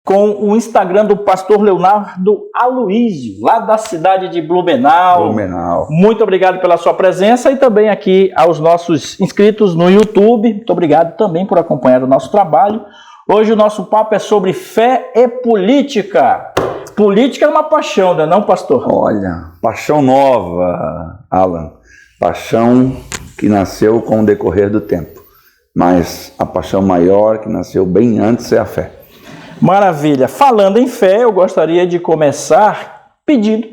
com o Instagram do pastor Leonardo Aloísio, lá da cidade de Blumenau. Muito obrigado pela sua presença e também aqui aos nossos inscritos no YouTube. Muito obrigado também por acompanhar o nosso trabalho. Hoje o nosso papo é sobre fé e política. Política é uma paixão, não é não, pastor? Olha, paixão nova, Alan. Paixão que nasceu com o decorrer do tempo. Mas a paixão maior que nasceu bem antes é a fé. Maravilha. Falando em fé, eu gostaria de começar pedindo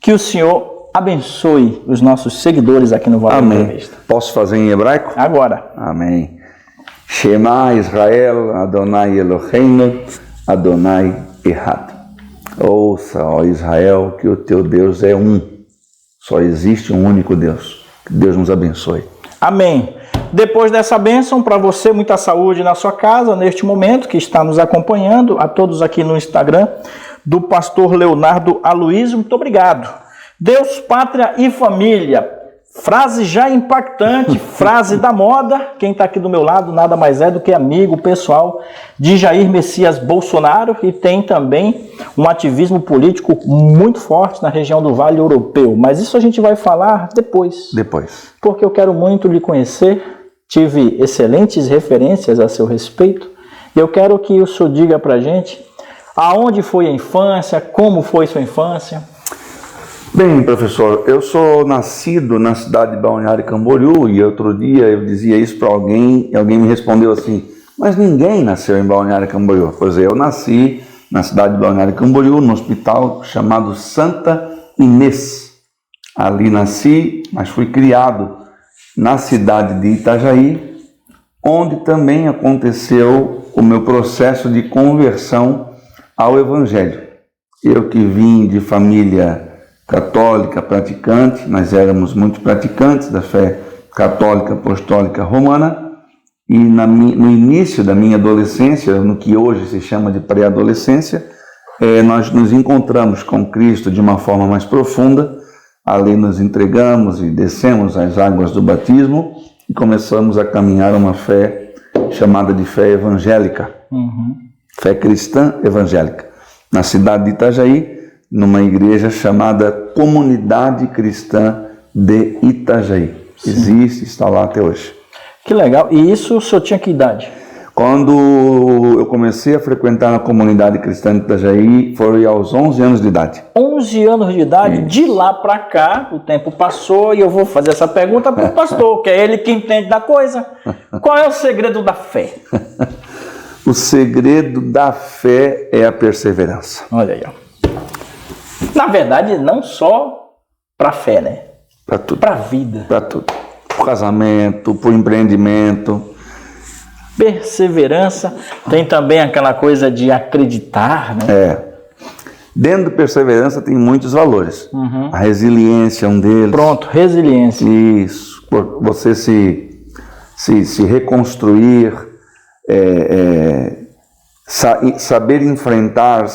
que o Senhor abençoe os nossos seguidores aqui no Vale da Entrevista. Posso fazer em hebraico? Agora. Amém. Shema Israel, Adonai Eloheinu, Adonai Echad. Ouça, ó Israel, que o teu Deus é um. Só existe um único Deus. Que Deus nos abençoe. Amém. Depois dessa bênção, para você, muita saúde na sua casa, neste momento, que está nos acompanhando, a todos aqui no Instagram, do pastor Leonardo Aloísio, muito obrigado. Deus, pátria e família. Frase já impactante, frase da moda. Quem está aqui do meu lado nada mais é do que amigo pessoal de Jair Messias Bolsonaro e tem também um ativismo político muito forte na região do Vale Europeu. Mas isso a gente vai falar depois. Porque eu quero muito lhe conhecer, tive excelentes referências a seu respeito e eu quero que o senhor diga para a gente aonde foi a infância, como foi sua infância. Bem, professor, eu sou nascido na cidade de Balneário Camboriú e outro dia eu dizia isso para alguém e alguém me respondeu assim, mas ninguém nasceu em Balneário Camboriú. Pois é, eu nasci na cidade de Balneário Camboriú, no hospital chamado Santa Inês. Ali nasci, mas fui criado na cidade de Itajaí, onde também aconteceu o meu processo de conversão ao Evangelho. Eu que vim de família católica praticante, nós éramos muito praticantes da fé católica apostólica romana, e no início da minha adolescência, no que hoje se chama de pré-adolescência, nós nos encontramos com Cristo de uma forma mais profunda, ali nos entregamos e descemos as águas do batismo e começamos a caminhar uma fé chamada de fé evangélica, fé cristã evangélica, na cidade de Itajaí, numa igreja chamada Comunidade Cristã de Itajaí. Sim. Existe, está lá até hoje. Que legal. E isso o senhor tinha que idade? Quando eu comecei a frequentar a Comunidade Cristã de Itajaí, foi aos 11 anos de idade. 11 anos de idade? Isso. De lá para cá, o tempo passou e eu vou fazer essa pergunta para o pastor, que é ele que entende da coisa. Qual é o segredo da fé? O segredo da fé é a perseverança. Olha aí, ó. Na verdade, não só para fé, né? Para tudo. Para a vida. Para tudo. Para o casamento, para o empreendimento. Perseverança. Tem também aquela coisa de acreditar, né? Dentro da perseverança tem muitos valores. A resiliência é um deles. Pronto, resiliência. Isso. Você se reconstruir, saber enfrentar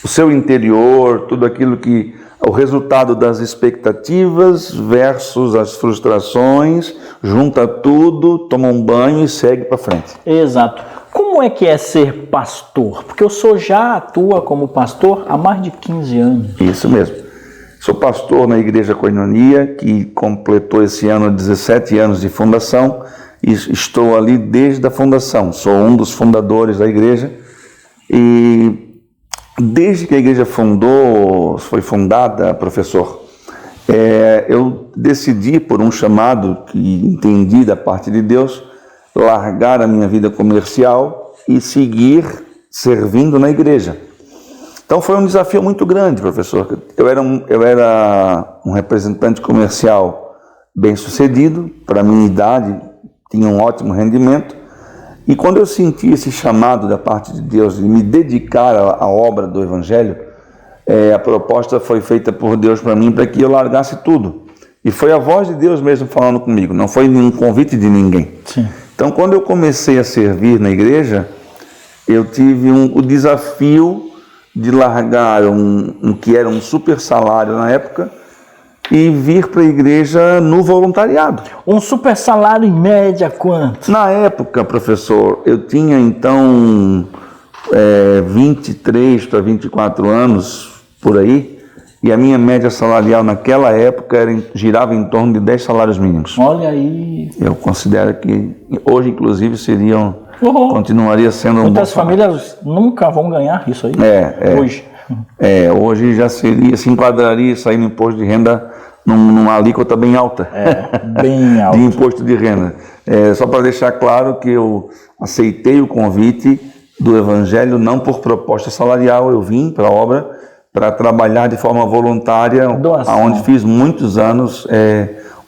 o seu interior, tudo aquilo que o resultado das expectativas versus as frustrações, junta tudo, toma um banho e segue para frente. Exato. Como é que é ser pastor? Porque o senhor já atua como pastor há mais de 15 anos. Isso mesmo. Sou pastor na Igreja Koinonia, que completou esse ano 17 anos de fundação, e estou ali desde a fundação. Sou um dos fundadores da igreja e desde que a igreja foi fundada, professor, eu decidi, por um chamado que entendi da parte de Deus, largar a minha vida comercial e seguir servindo na igreja. Então foi um desafio muito grande, professor. Eu era um representante comercial bem-sucedido, para a minha idade, tinha um ótimo rendimento. E quando eu senti esse chamado da parte de Deus de me dedicar à obra do Evangelho, a proposta foi feita por Deus para mim para que eu largasse tudo. E foi a voz de Deus mesmo falando comigo, não foi nenhum convite de ninguém. Sim. Então, quando eu comecei a servir na igreja, eu tive o desafio de largar um que era um super salário na época e vir para a igreja no voluntariado. Um super salário em média quanto? Na época, professor, eu tinha então 23 para 24 anos, por aí, e a minha média salarial naquela época girava em torno de 10 salários mínimos. Olha aí. Eu considero que hoje, inclusive, continuaria sendo um muitas bom famílias nunca vão ganhar isso aí. Hoje. Hoje já se enquadraria isso aí no imposto de renda numa alíquota bem alta. Bem alta. De imposto de renda. Só para deixar claro que eu aceitei o convite do Evangelho não por proposta salarial, eu vim para a obra para trabalhar de forma voluntária, onde fiz muitos anos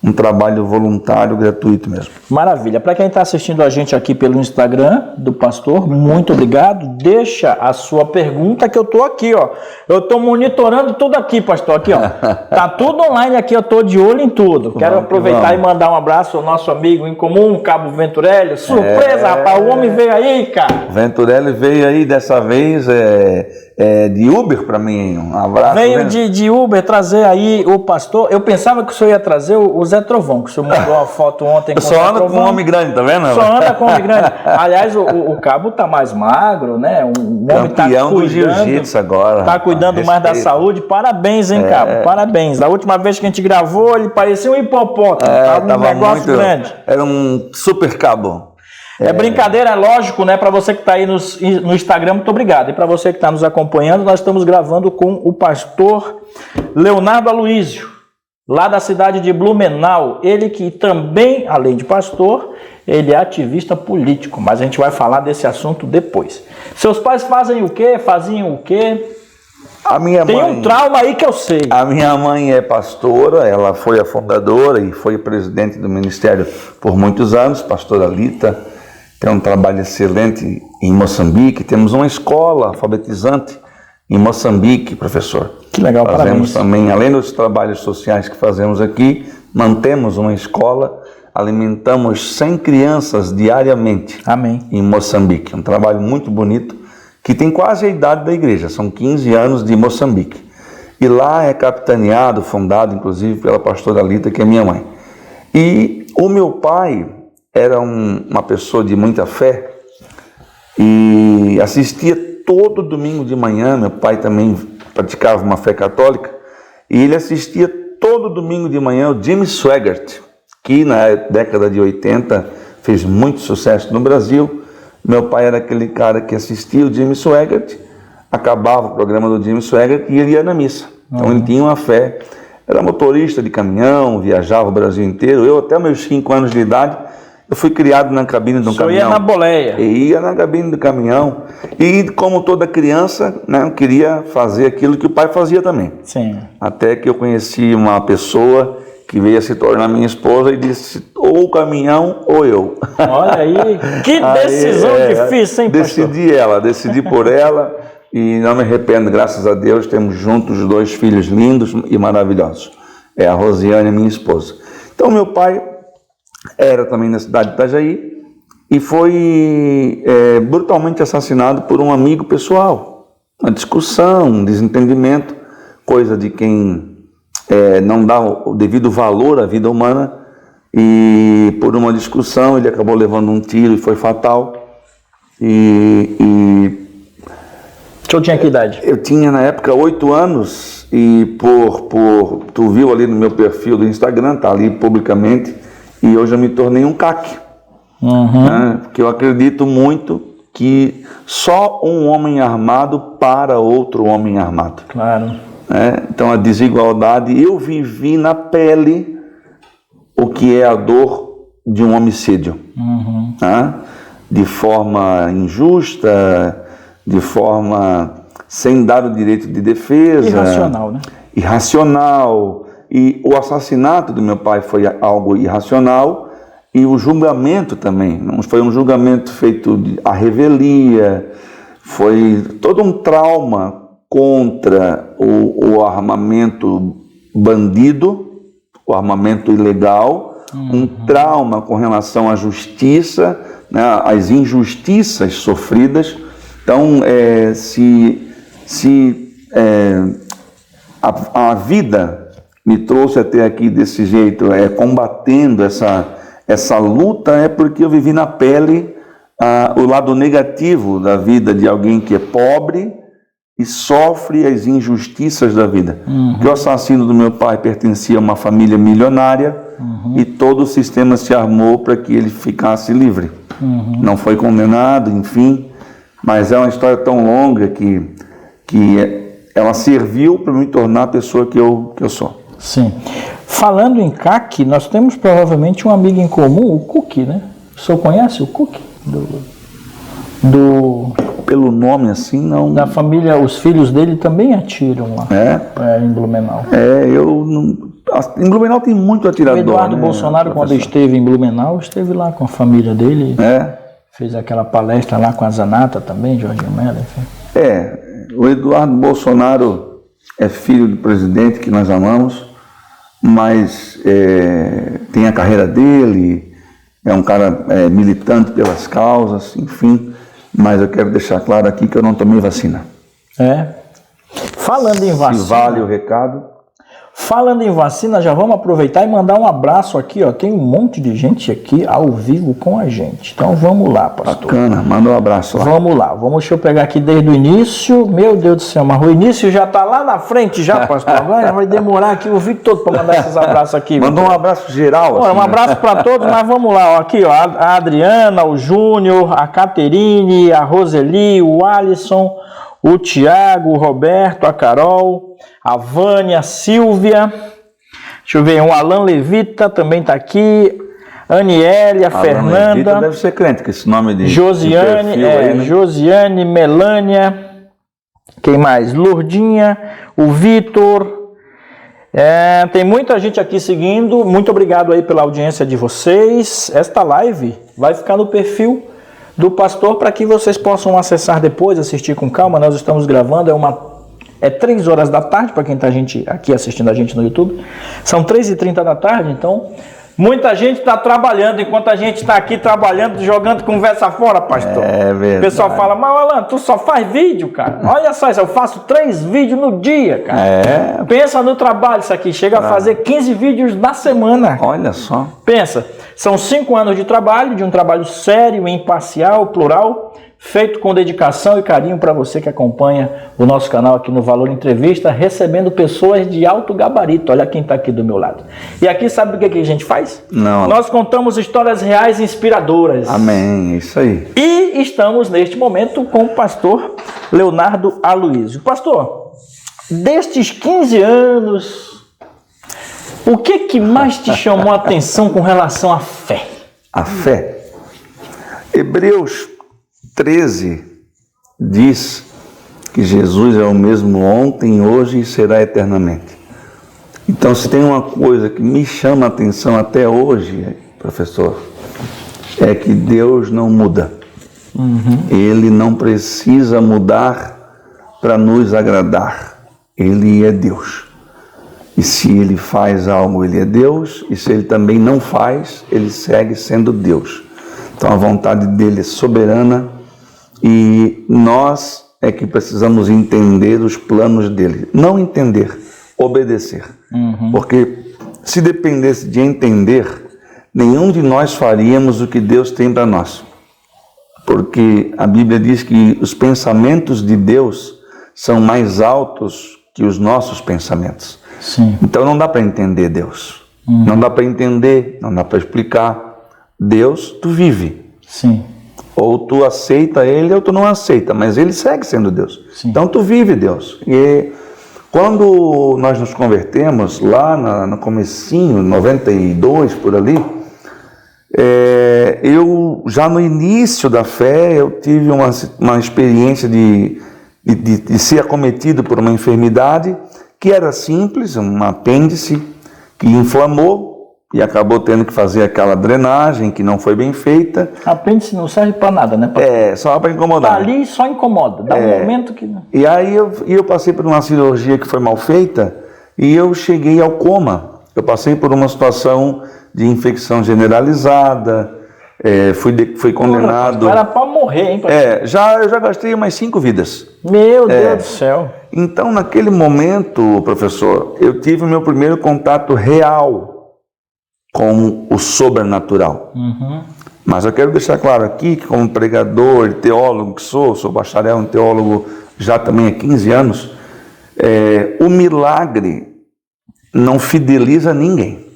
um trabalho voluntário, gratuito mesmo. Maravilha. Para quem está assistindo a gente aqui pelo Instagram do pastor, muito obrigado. Deixa a sua pergunta que eu estou aqui, ó. Eu estou monitorando tudo aqui, pastor. Aqui, ó. Tá tudo online aqui, eu estou de olho em tudo. Quero aproveitar e mandar um abraço ao nosso amigo em comum, Cabo Venturelli. Surpresa, rapaz, o homem veio aí, cara. Venturelli veio aí dessa vez de Uber para mim. Um abraço. Veio de Uber trazer aí o pastor. Eu pensava que o senhor ia trazer o Zé Trovão, que o senhor mandou uma foto ontem. Eu só anda com um homem grande, tá vendo? Só anda com um homem grande. Aliás, o Cabo tá mais magro, né? Um homem tá cuidando do jiu-jitsu agora. Tá cuidando mais da saúde. Parabéns, hein, Cabo? Parabéns. Da última vez que a gente gravou, ele parecia um hipopótamo. Tava um negócio grande. Era um super cabo. Brincadeira, é lógico, né? Para você que está aí no Instagram, muito obrigado. E para você que está nos acompanhando, nós estamos gravando com o pastor Leonardo Aloísio, lá da cidade de Blumenau. Ele que também, além de pastor, ele é ativista político. Mas a gente vai falar desse assunto depois. Seus pais fazem o quê? Faziam o quê? Tem um trauma aí que eu sei. A minha mãe é pastora, ela foi a fundadora e foi presidente do ministério por muitos anos, pastora Lita. Tem um trabalho excelente em Moçambique. Temos uma escola alfabetizante em Moçambique, professor. Que legal, parabéns. Também, além dos trabalhos sociais que fazemos aqui, mantemos uma escola, alimentamos 100 crianças diariamente. Amém. Em Moçambique. Um trabalho muito bonito, que tem quase a idade da igreja. São 15 anos de Moçambique. E lá é capitaneado, fundado, inclusive, pela pastora Lita, que é minha mãe. E o meu pai era uma pessoa de muita fé e assistia todo domingo de manhã. Meu pai também praticava uma fé católica e ele assistia todo domingo de manhã o Jimmy Swaggart, que na década de 80 fez muito sucesso no Brasil. Meu pai era aquele cara que assistia o Jimmy Swaggart, acabava o programa do Jimmy Swaggart e ele ia na missa. Então ele tinha uma fé, era motorista de caminhão, viajava o Brasil inteiro. Eu até meus 5 anos de idade, eu fui criado na cabine do caminhão. Ia na boleia. Ia na cabine do caminhão. E como toda criança, né, eu queria fazer aquilo que o pai fazia também. Sim. Até que eu conheci uma pessoa que veio a se tornar minha esposa e disse, ou o caminhão ou eu. Olha aí, que decisão difícil, hein, pastor? Decidi por ela e não me arrependo, graças a Deus, temos juntos 2 filhos lindos e maravilhosos. É a Rosiane, minha esposa. Então, meu pai era também na cidade de Itajaí e foi brutalmente assassinado por um amigo pessoal. Uma discussão, um desentendimento, coisa de quem não dá o devido valor à vida humana, e por uma discussão ele acabou levando um tiro e foi fatal. O senhor tinha que idade? Eu tinha na época 8 anos e tu viu ali no meu perfil do Instagram, tá ali publicamente, e hoje eu me tornei um CAC, né? Porque eu acredito muito que só um homem armado para outro homem armado. Claro. Então a desigualdade, eu vivi na pele o que é a dor de um homicídio, de forma injusta, de forma sem dar o direito de defesa. Irracional, né? Irracional. E o assassinato do meu pai foi algo irracional, e o julgamento também. Não foi um julgamento feito à revelia, foi todo um trauma contra o armamento bandido, o armamento ilegal, um trauma com relação à justiça, né, às injustiças sofridas. Então, a vida me trouxe até aqui desse jeito, combatendo essa luta, porque eu vivi na pele o lado negativo da vida de alguém que é pobre e sofre as injustiças da vida. Que o assassino do meu pai pertencia a uma família milionária e todo o sistema se armou para que ele ficasse livre. Não foi condenado, enfim, mas é uma história tão longa que ela serviu para me tornar a pessoa que eu sou. Sim. Falando em CAC, nós temos provavelmente um amigo em comum, o Cook, né? O senhor conhece o Cook? Pelo nome assim, não. Da família, os filhos dele também atiram lá. Em Blumenau. Em Blumenau tem muito atirador. O Eduardo Bolsonaro, quando esteve em Blumenau, esteve lá com a família dele. Fez aquela palestra lá com a Zanata também, Jorginho Mello, enfim. O Eduardo Bolsonaro é filho do presidente que nós amamos, mas tem a carreira dele, é um cara militante pelas causas, enfim, mas eu quero deixar claro aqui que eu não tomei vacina. Falando em vacina... Se vale o recado. Falando em vacina, já vamos aproveitar e mandar um abraço aqui, ó. Tem um monte de gente aqui ao vivo com a gente. Então vamos lá, pastor. Bacana, manda um abraço lá. Vamos lá, deixa eu pegar aqui desde o início. Meu Deus do céu, mas o início já está lá na frente já, pastor. Agora vai demorar aqui o vídeo todo para mandar esses abraços aqui. Mandou um abraço geral. Um abraço para todos, mas vamos lá, ó. Aqui, ó, a Adriana, o Júnior, a Caterine, a Roseli, o Alisson, o Tiago, o Roberto, a Carol, a Vânia, a Silvia, deixa eu ver, o Alan Levita também está aqui, a Aniele, a Fernanda. Levita deve ser crente, com esse nome de Josiane, de aí, né? Josiane, Melânia, quem mais? Lourdinha, o Vitor, tem muita gente aqui seguindo, muito obrigado aí pela audiência de vocês. Esta live vai ficar no perfil do pastor para que vocês possam acessar depois, assistir com calma. Nós estamos gravando, é 3 horas da tarde para quem está aqui assistindo a gente no YouTube. São 3h30 da tarde, então muita gente está trabalhando, enquanto a gente está aqui trabalhando, jogando conversa fora, pastor. É verdade. O pessoal fala, mas Alan, tu só faz vídeo, cara. Olha só, eu faço 3 vídeos no dia, cara. Pensa no trabalho isso aqui, chega a fazer 15 vídeos na semana. Olha só. Pensa, são 5 anos de trabalho, de um trabalho sério, imparcial, plural, feito com dedicação e carinho para você que acompanha o nosso canal aqui no Valor Entrevista, recebendo pessoas de alto gabarito. Olha quem está aqui do meu lado. E aqui sabe o que a gente faz? Não. Nós contamos histórias reais e inspiradoras. Amém, isso aí. E estamos neste momento com o pastor Leonardo Aloysio. Pastor, destes 15 anos, o que mais te chamou a atenção com relação à fé? A fé. Hebreus 13 diz que Jesus é o mesmo ontem, hoje e será eternamente. Então, se tem uma coisa que me chama a atenção até hoje, professor, é que Deus não muda. Ele não precisa mudar para nos agradar. Ele é Deus. E se Ele faz algo, Ele é Deus. E se Ele também não faz, Ele segue sendo Deus. Então, a vontade dEle é soberana. E nós é que precisamos entender os planos dele. Não entender, obedecer. Porque se dependesse de entender, nenhum de nós faríamos o que Deus tem para nós. Porque a Bíblia diz que os pensamentos de Deus são mais altos que os nossos pensamentos. Sim. Então não dá para entender Deus. Não dá para entender, não dá para explicar. Deus, tu vive. Sim. Ou tu aceita Ele ou tu não aceita, mas Ele segue sendo Deus. Sim. Então tu vive Deus. E quando nós nos convertemos, lá no comecinho, 92 por ali, eu já no início da fé, eu tive uma experiência de ser acometido por uma enfermidade que era simples, um apêndice que inflamou, e acabou tendo que fazer aquela drenagem que não foi bem feita. Apêndice não serve para nada, né? Só para incomodar. Tá ali só incomoda, dá um momento que... E aí eu passei por uma cirurgia que foi mal feita e eu cheguei ao coma. Eu passei por uma situação de infecção generalizada, fui condenado... Era para morrer, hein? eu já gastei umas 5 vidas. Meu Deus do céu. Então, naquele momento, professor, eu tive o meu primeiro contato real com o sobrenatural. Mas eu quero deixar claro aqui que, como pregador e teólogo que sou bacharel em teólogo já também há 15 anos, o milagre não fideliza ninguém.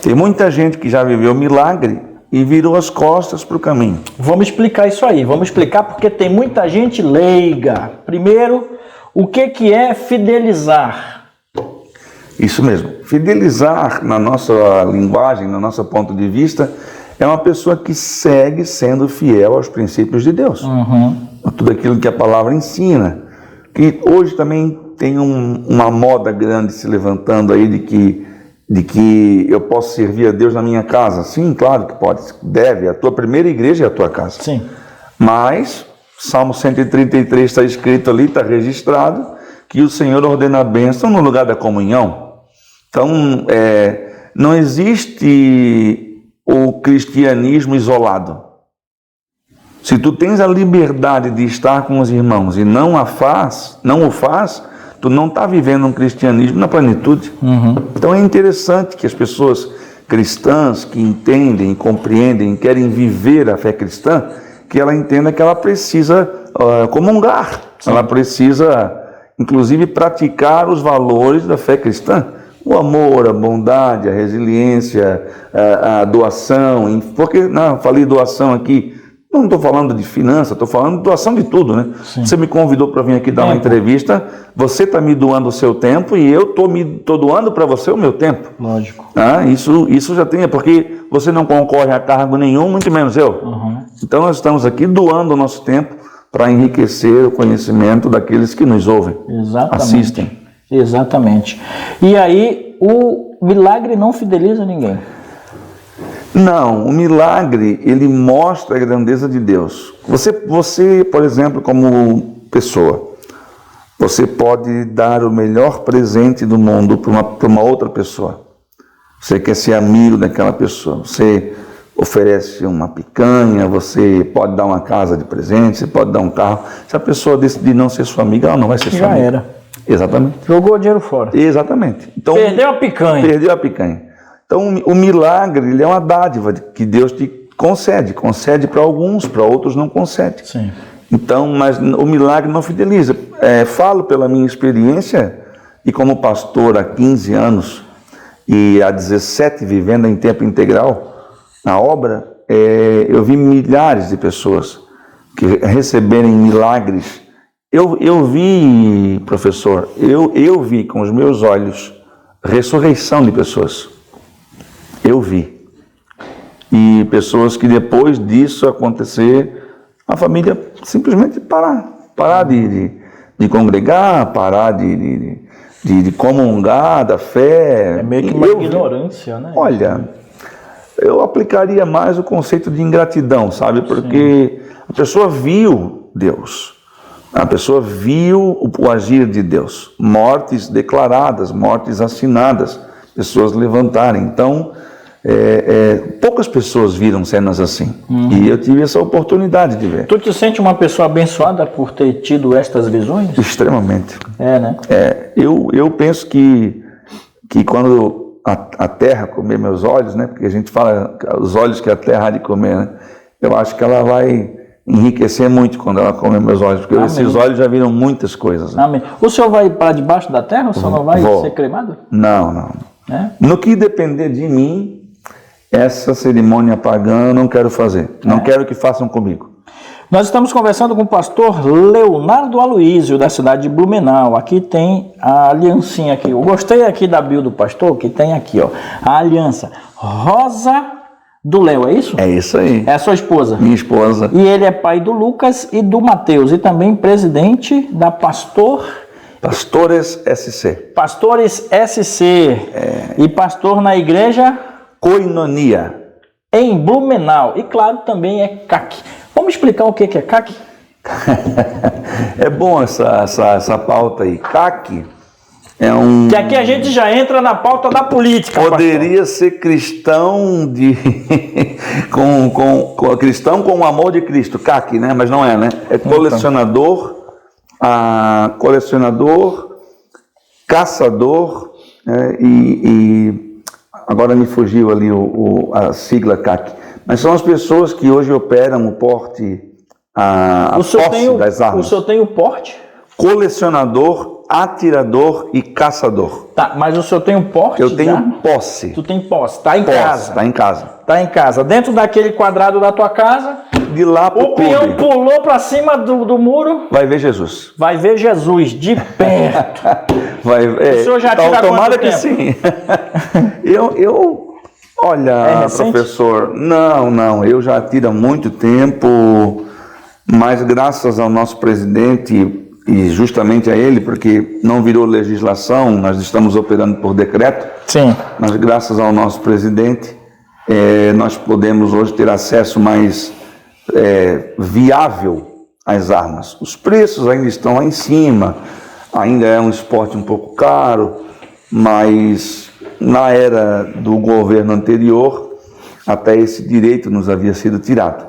Tem muita gente que já viveu milagre e virou as costas para o caminho. Vamos explicar isso aí, vamos explicar porque tem muita gente leiga. Primeiro, o que é fidelizar? Isso mesmo. Fidelizar, na nossa linguagem, no nosso ponto de vista, é uma pessoa que segue sendo fiel aos princípios de Deus. Tudo aquilo que a palavra ensina. Que hoje também tem uma moda grande se levantando aí de que eu posso servir a Deus na minha casa. Sim, claro que pode, deve. A tua primeira igreja é a tua casa. Sim. Mas, Salmo 133 está escrito ali, está registrado, que o Senhor ordena a bênção no lugar da comunhão. Então, não existe o cristianismo isolado. Se tu tens a liberdade de estar com os irmãos e não o faz, tu não está vivendo um cristianismo na plenitude. Então é interessante que as pessoas cristãs que entendem, compreendem, querem viver a fé cristã, que ela entenda que ela precisa comungar. Sim. Ela precisa, inclusive, praticar os valores da fé cristã. O amor, a bondade, a resiliência, a doação. Porque, não, falei doação aqui, não estou falando de finanças, estou falando de doação de tudo, né? Sim. Você me convidou para vir aqui dar uma entrevista, você está me doando o seu tempo e eu estou doando para você o meu tempo. Lógico. Isso já tem, porque você não concorre a cargo nenhum, muito menos eu. Então nós estamos aqui doando o nosso tempo para enriquecer o conhecimento daqueles que nos ouvem, assistem. Exatamente. E aí, o milagre não fideliza ninguém. Não, o milagre, ele mostra a grandeza de Deus. Você, por exemplo, como pessoa, você pode dar o melhor presente do mundo para uma outra pessoa. Você quer ser amigo daquela pessoa, você oferece uma picanha, você pode dar uma casa de presente, você pode dar um carro. Se a pessoa decidir não ser sua amiga, ela não vai ser sua amiga. Já era. Exatamente. Jogou o dinheiro fora. Exatamente. Então, perdeu a picanha. Perdeu a picanha. Então, o milagre, ele é uma dádiva que Deus te concede. Concede para alguns, para outros não concede. Sim. Então, mas o milagre não fideliza. Falo pela minha experiência, e como pastor há 15 anos, e há 17 vivendo em tempo integral, na obra, eu vi milhares de pessoas que receberem milagres. Eu vi, professor, eu vi com os meus olhos ressurreição de pessoas. Eu vi. E pessoas que depois disso acontecer, a família simplesmente parar de congregar, parar de comungar da fé. É meio que uma ignorância, né? Olha, eu aplicaria mais o conceito de ingratidão, sabe? Porque a pessoa viu Deus. A pessoa viu o agir de Deus. Mortes declaradas, mortes assinadas, pessoas levantarem. Então, poucas pessoas viram cenas assim. E eu tive essa oportunidade de ver. Tu te sente uma pessoa abençoada por ter tido estas visões? Extremamente. Né? Eu penso que quando a terra comer meus olhos, né? Porque a gente fala os olhos que a terra há de comer, né? Eu acho que ela vai enriquecer muito quando ela comer meus olhos, porque esses olhos já viram muitas coisas. Né? Amém. O senhor vai para debaixo da terra? O senhor não vai ser cremado? Não. No que depender de mim, essa cerimônia pagã eu não quero fazer. Não quero que façam comigo. Nós estamos conversando com o pastor Leonardo Aloísio, da cidade de Blumenau. Aqui tem a aliancinha aqui. Eu gostei aqui da bio do pastor, que tem aqui, ó, a aliança Rosa do Léo, é isso? É isso aí. É a sua esposa? Minha esposa. E ele é pai do Lucas e do Mateus, e também presidente da Pastores SC. Pastores SC. E pastor na igreja Koinonia, em Blumenau. E claro, também é CAC. Vamos explicar o que é CAC? É bom essa pauta aí. CAC é que aqui a gente já entra na pauta da política. Poderia pastor. Ser cristão cristão com o amor de Cristo, CAC, né? Mas não é, né? É colecionador, caçador, e agora me fugiu ali a sigla CAC. Mas são as pessoas que hoje operam o porte, a posse das armas. O senhor tem o porte? Colecionador, atirador e caçador. Tá, mas o senhor tem um porte? Eu tenho posse. Tu tem posse, tá em casa. Tá em casa. Tá em casa. Dentro daquele quadrado da tua casa, de lá pro o peão pulou pra cima do muro. Vai ver Jesus. Vai ver Jesus de perto. O senhor já tira tomara quanto que tempo? sim. Olha, professor, não, eu já tiro há muito tempo, mas graças ao nosso presidente e justamente a ele, porque não virou legislação, nós estamos operando por decreto. Sim. Mas graças ao nosso presidente, nós podemos hoje ter acesso mais viável às armas. Os preços ainda estão lá em cima, ainda é um esporte um pouco caro, mas na era do governo anterior, até esse direito nos havia sido tirado.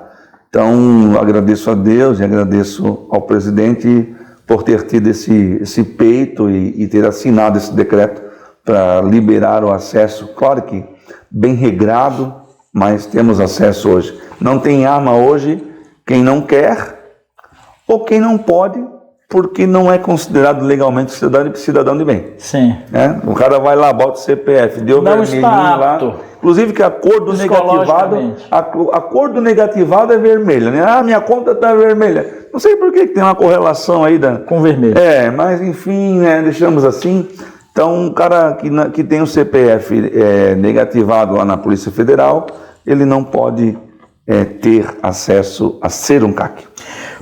Então, agradeço a Deus e agradeço ao presidente por ter tido esse peito e ter assinado esse decreto para liberar o acesso, claro que bem regrado, mas temos acesso hoje. Não tem arma hoje quem não quer ou quem não pode, porque não é considerado legalmente cidadão de bem. Sim. O cara vai lá, bota o CPF, deu vermelhinho lá. Inclusive que a cor do negativado, a cor do negativado é vermelha, né? Ah, minha conta está vermelha. Não sei por que tem uma correlação aí com vermelho. Mas enfim, deixamos assim. Então, um cara que tem o CPF negativado lá na Polícia Federal, ele não pode ter acesso a ser um CAC.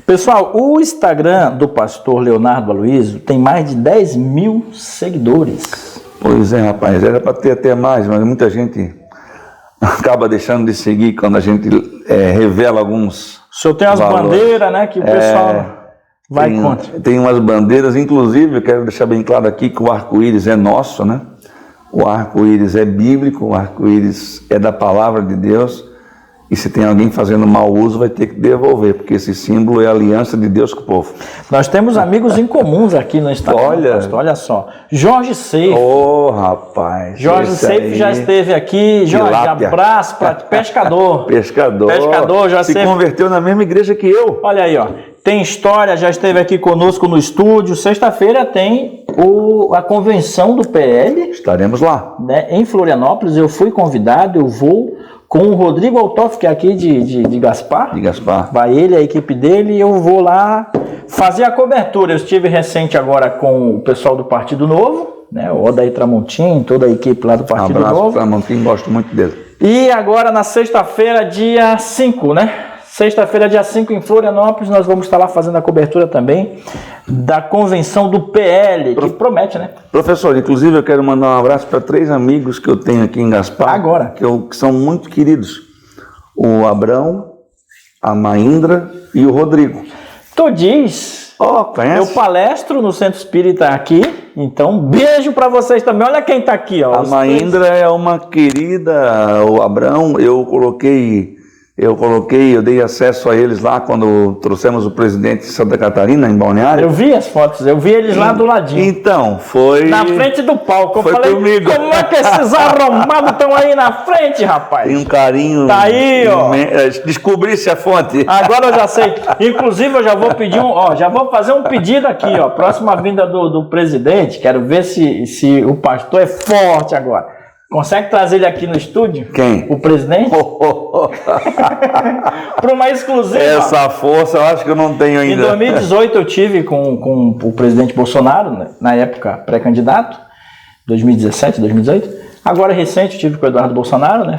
Pessoal, o Instagram do pastor Leonardo Aloysio tem mais de 10 mil seguidores. Pois é, rapaz, era para ter até mais, mas muita gente acaba deixando de seguir quando a gente revela alguns. O senhor tem as bandeiras, né, que o pessoal vai contra. Tem umas bandeiras, inclusive, eu quero deixar bem claro aqui que o arco-íris é nosso, né? O arco-íris é bíblico, o arco-íris é da palavra de Deus. E se tem alguém fazendo mau uso, vai ter que devolver, porque esse símbolo é a aliança de Deus com o povo. Nós temos amigos em comuns aqui no Instagram, olha só. Jorge Seif. Rapaz. Jorge Seif já esteve aqui. Jorge, abraço para pescador. Pescador, já se converteu na mesma igreja que eu. Olha aí, ó. Tem história, já esteve aqui conosco no estúdio. Sexta-feira tem a convenção do PL. Estaremos lá. Né, em Florianópolis, eu fui convidado, eu vou com o Rodrigo Altoff, que é aqui de Gaspar. De Gaspar. Vai ele, a equipe dele, e eu vou lá fazer a cobertura. Eu estive recente agora com o pessoal do Partido Novo, né, o Odair Tramontim, toda a equipe lá do Partido Novo. Abraço, Tramontim, gosto muito dele. E agora na sexta-feira, dia 5, né? Sexta-feira, dia 5, em Florianópolis, nós vamos estar lá fazendo a cobertura também da convenção do PL, que promete, né? Professor, inclusive eu quero mandar um abraço para 3 amigos que eu tenho aqui em Gaspar. Agora. Que são muito queridos. O Abrão, a Maindra e o Rodrigo. Tu diz? Conhece? Eu palestro no Centro Espírita aqui, então beijo para vocês também. Olha quem tá aqui, ó. A Maindra é uma querida, o Abrão, eu dei acesso a eles lá quando trouxemos o presidente de Santa Catarina, em Balneário. Eu vi as fotos, eu vi eles lá do ladinho. Então, foi... Na frente do palco. Eu foi falei, comigo. Como é que esses arrombados estão aí na frente, rapaz? Tem um carinho... Tá aí, ó. Descobri-se a fonte. Agora eu já sei. Inclusive, eu já vou pedir já vou fazer um pedido aqui, ó. Próxima vinda do presidente, quero ver se o pastor é forte agora. Consegue trazer ele aqui no estúdio? Quem? O presidente? Para uma exclusiva. Essa força eu acho que eu não tenho ainda. Em 2018 eu tive com o presidente Bolsonaro, né, na época pré-candidato, 2017, 2018. Agora recente eu tive com o Eduardo Bolsonaro, né,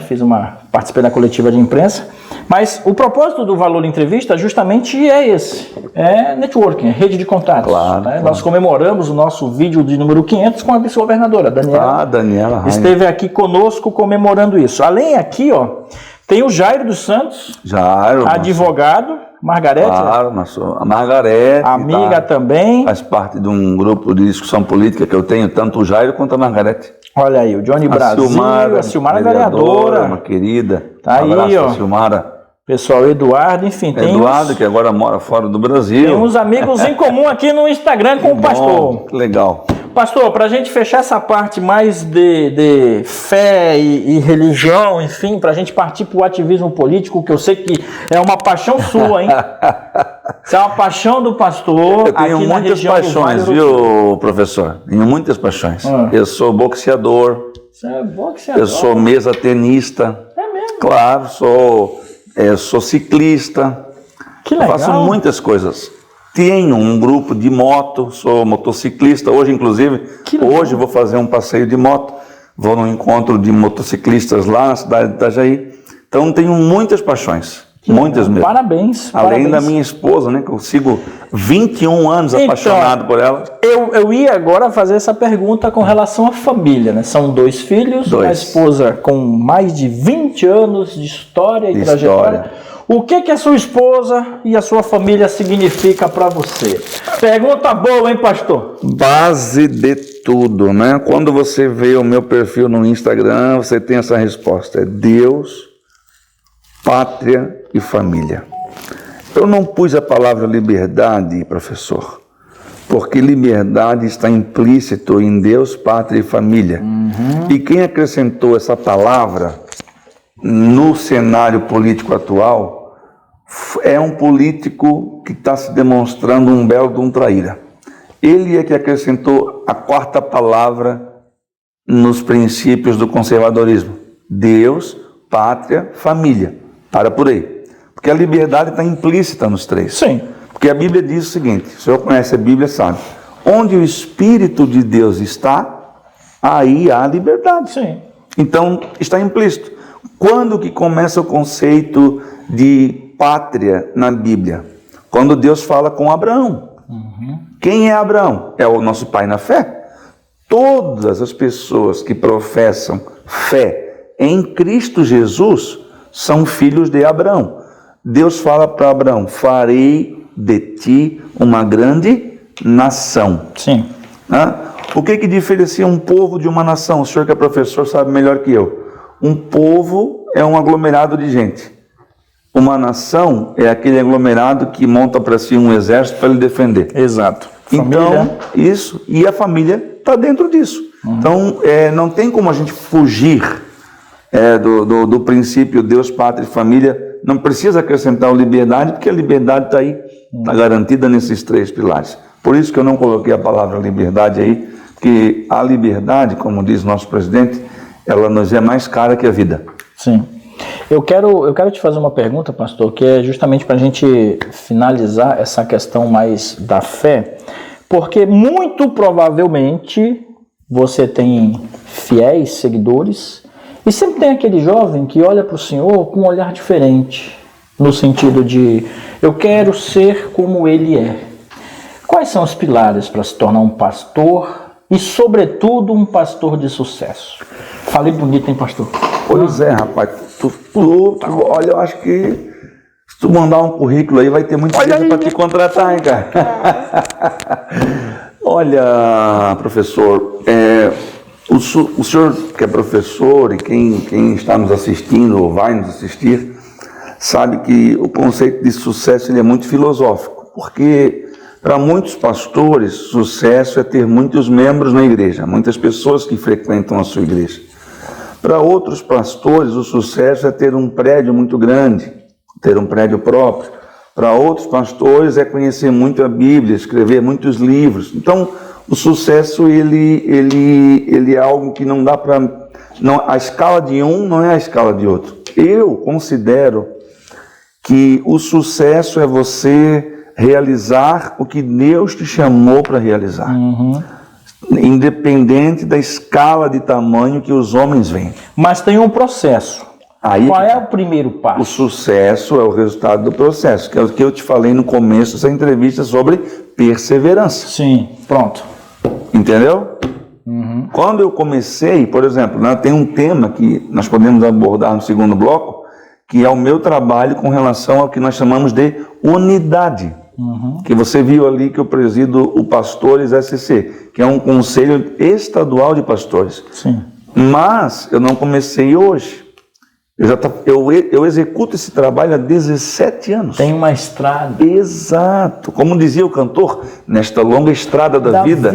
participei da coletiva de imprensa. Mas o propósito do Valor Entrevista justamente é esse, é networking, é rede de contatos. Claro, né? claro. Nós comemoramos o nosso vídeo de número 500 com a vice-governadora, Daniela. Daniela esteve aqui conosco comemorando isso. Além aqui, ó, tem o Jairo dos Santos, advogado, Margarete. Claro, a Margarete. Amiga também. Faz parte de um grupo de discussão política que eu tenho, tanto o Jairo quanto a Margarete. Olha aí, o Johnny Brasil, a Silmara vereadora. Uma querida. Tá aí, ó. Silmara. Pessoal, Eduardo, enfim, tem Eduardo, que agora mora fora do Brasil. Tem uns amigos em comum aqui no Instagram com o pastor. Legal. Pastor, para a gente fechar essa parte mais de fé e religião, enfim, para a gente partir para o ativismo político, que eu sei que é uma paixão sua, hein? Isso é uma paixão do pastor. Eu tenho muitas paixões, viu, professor? Tenho muitas paixões. Eu sou boxeador. Você é boxeador? Eu sou mesa tenista. É mesmo? Claro, sou ciclista. Que legal. Eu faço muitas coisas. Tenho um grupo de moto, sou motociclista. Hoje, inclusive, hoje vou fazer um passeio de moto. Vou num encontro de motociclistas lá na cidade de Itajaí. Então, tenho muitas paixões. Muitas mesmo. Parabéns. Além da minha esposa, né? Que eu sigo 21 anos apaixonado por ela. Eu ia agora fazer essa pergunta com relação à família, né? São 2 filhos, uma esposa com mais de 20 anos de história e trajetória. O que a sua esposa e a sua família significa para você? Pergunta boa, hein, pastor? Base de tudo, né? Quando você vê o meu perfil no Instagram, você tem essa resposta. É Deus, pátria e família. Eu não pus a palavra liberdade, professor, porque liberdade está implícito em Deus, pátria e família. E quem acrescentou essa palavra no cenário político atual é um político que está se demonstrando um belo de um traíra. Ele é que acrescentou a 4ª palavra nos princípios do conservadorismo. Deus, pátria, família. Para por aí. Porque a liberdade está implícita nos 3. Sim. Porque a Bíblia diz o seguinte, o senhor conhece a Bíblia, sabe. Onde o Espírito de Deus está, aí há liberdade. Sim. Então, está implícito. Quando que começa o conceito de pátria na Bíblia? Quando Deus fala com Abraão. Quem é Abraão? É o nosso pai na fé. Todas as pessoas que professam fé em Cristo Jesus são filhos de Abraão. Deus fala para Abraão, farei de ti uma grande nação. Sim. O que diferencia um povo de uma nação? O senhor que é professor sabe melhor que eu. Um povo é um aglomerado de gente. Uma nação é aquele aglomerado que monta para si um exército para lhe defender. Exato. Então, isso. E a família está dentro disso. Então, não tem como a gente fugir do princípio Deus, pátria e família. Não precisa acrescentar a liberdade, porque a liberdade está aí, está garantida nesses 3 pilares. Por isso que eu não coloquei a palavra liberdade aí, porque a liberdade, como diz nosso presidente, ela nos é mais cara que a vida. Sim. Eu quero te fazer uma pergunta, pastor, que é justamente para a gente finalizar essa questão mais da fé, porque muito provavelmente você tem fiéis seguidores e sempre tem aquele jovem que olha para o Senhor com um olhar diferente, no sentido de eu quero ser como ele é. Quais são os pilares para se tornar um pastor e, sobretudo, um pastor de sucesso? Falei bonito, hein, pastor? Pois é, rapaz. Olha, eu acho que se tu mandar um currículo aí, vai ter muita gente para te contratar, hein, cara? Olha, professor, o senhor que é professor e quem está nos assistindo ou vai nos assistir, sabe que o conceito de sucesso ele é muito filosófico, porque para muitos pastores, sucesso é ter muitos membros na igreja, muitas pessoas que frequentam a sua igreja. Para outros pastores, o sucesso é ter um prédio muito grande, ter um prédio próprio. Para outros pastores é conhecer muito a Bíblia, escrever muitos livros. Então, o sucesso ele é algo que não dá para... A escala de um não é a escala de outro. Eu considero que o sucesso é você realizar o que Deus te chamou para realizar. Independente da escala de tamanho que os homens veem. Mas tem um processo. Qual é o primeiro passo? O sucesso é o resultado do processo, que é o que eu te falei no começo dessa entrevista sobre perseverança. Sim, pronto. Entendeu? Quando eu comecei, por exemplo, tem um tema que nós podemos abordar no segundo bloco, que é o meu trabalho com relação ao que nós chamamos de unidade. Que você viu ali que eu presido o Pastores SC, que é um conselho estadual de pastores. Sim. Mas eu não comecei hoje. Eu executo esse trabalho há 17 anos. Tem uma estrada. Exato. Como dizia o cantor, nesta longa estrada da vida.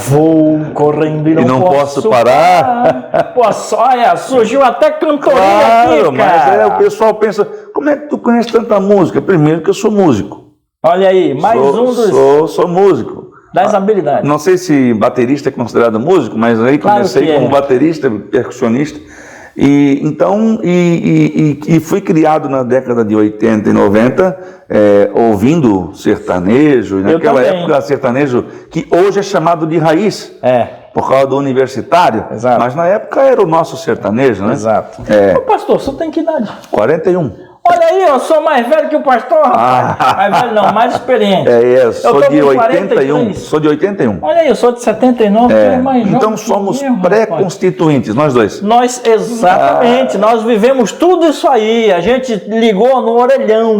Vou correndo e não posso parar. Posso, olha, surgiu até cantoria aqui, cara. Mas o pessoal pensa, como é que tu conhece tanta música? Primeiro que eu sou músico. Olha aí, Sou músico. Das habilidades. Não sei se baterista é considerado músico, mas aí comecei como baterista, percussionista. E fui criado na década de 80 e 90, ouvindo sertanejo, e naquela época sertanejo que hoje é chamado de raiz, por causa do universitário, mas na época era o nosso sertanejo, né? Exato. Ô, pastor, você tem que idade? 41. Olha aí, eu sou mais velho que o pastor, rapaz. Mais velho não, mais experiente. Sou de 81. Sou de 81. Olha aí, eu sou de 79, mais jovem. Então somos pré-constituintes, nós dois. Exatamente, nós vivemos tudo isso aí. A gente ligou no orelhão.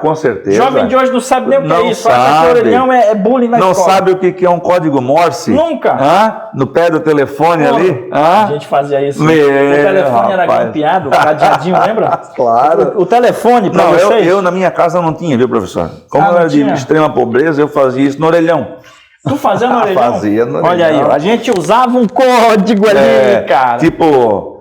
Com certeza. Jovem de hoje não sabe nem o que é isso. Acha que orelhão é bullying na escola. Não sabe o que é um código Morse? Nunca. No pé do telefone ali? A gente fazia isso. O telefone era grampeado, cadeadinho, lembra? Claro. O telefone para vocês? Eu na minha casa não tinha, viu, professor? Como eu era de extrema pobreza, eu fazia isso no orelhão. Tu fazia no orelhão? Fazia no orelhão. Olha aí, a gente usava um código ali, cara. Tipo,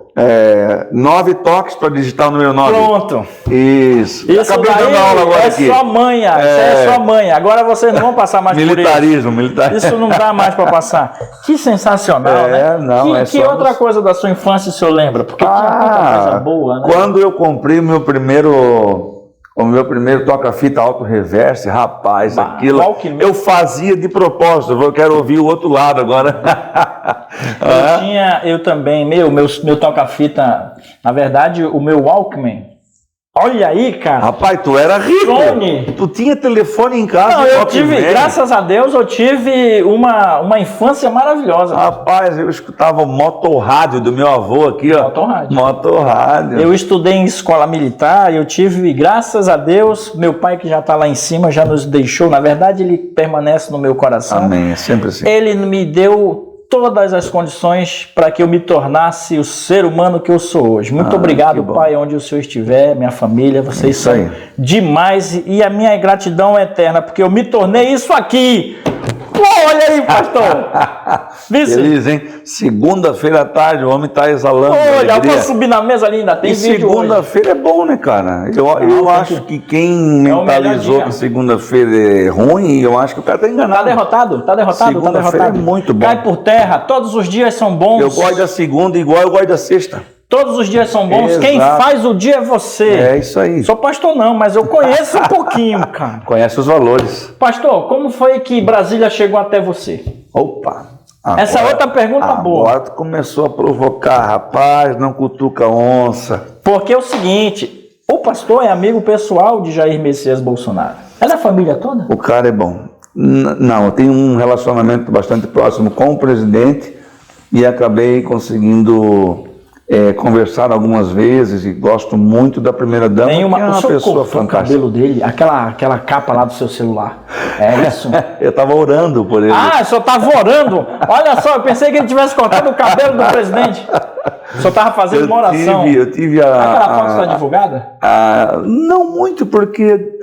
9 toques para digitar o número 9. Pronto. Isso. Acabei dando aula agora aqui. Só manha, isso é só manha. Agora vocês não vão passar mais militarismo. Isso não dá mais para passar. Que sensacional, né? Que outra coisa da sua infância o senhor lembra? Porque tinha muita coisa boa, né? Quando eu comprei o meu primeiro toca-fita auto-reverse, rapaz, aquilo eu fazia de propósito. Eu quero ouvir o outro lado agora. Eu também, meu toca-fita, na verdade, o meu Walkman. Olha aí, cara. Rapaz, tu era rico. Tu tinha telefone em casa. Não, eu tive, graças a Deus, eu tive uma infância maravilhosa. Rapaz, eu escutava o motorrádio do meu avô aqui, ó. Motorrádio. Eu estudei em escola militar, eu tive, graças a Deus, meu pai que já está lá em cima, já nos deixou. Na verdade, ele permanece no meu coração. Amém, é sempre assim. Ele me deu todas as condições para que eu me tornasse o ser humano que eu sou hoje. Muito obrigado, Pai, onde o Senhor estiver, minha família, vocês são demais e a minha gratidão é eterna, porque eu me tornei isso aqui. Olha aí, pastor. Feliz, hein? Segunda-feira à tarde, o homem está exalando. Já vou subir na mesa ali, ainda tem vídeo hoje. Segunda-feira é bom, né, cara? Eu acho que quem mentalizou que segunda-feira é ruim, eu acho que o cara está enganado. Tá derrotado. Segunda-feira é muito bom. Cai por terra, todos os dias são bons. Eu gosto da segunda igual eu gosto da sexta. Todos os dias são bons. Exato. Quem faz o dia é você. É isso aí. Sou pastor não, mas eu conheço um pouquinho, cara. Conhece os valores. Pastor, como foi que Brasília chegou até você? Opa! Essa outra pergunta boa. Agora tu começou a provocar, rapaz, não cutuca onça. Porque é o seguinte, o pastor é amigo pessoal de Jair Messias Bolsonaro. É da família toda? O cara é bom. Não, eu tenho um relacionamento bastante próximo com o presidente e acabei conseguindo conversar algumas vezes e gosto muito da primeira-dama, que é uma pessoa fantástica. O cabelo dele, aquela capa lá do seu celular. É isso? Eu estava orando por ele. O senhor estava orando? Olha só, eu pensei que ele tivesse cortado o cabelo do presidente. O senhor estava fazendo uma oração. Eu tive aquela foto está divulgada? Não muito, porque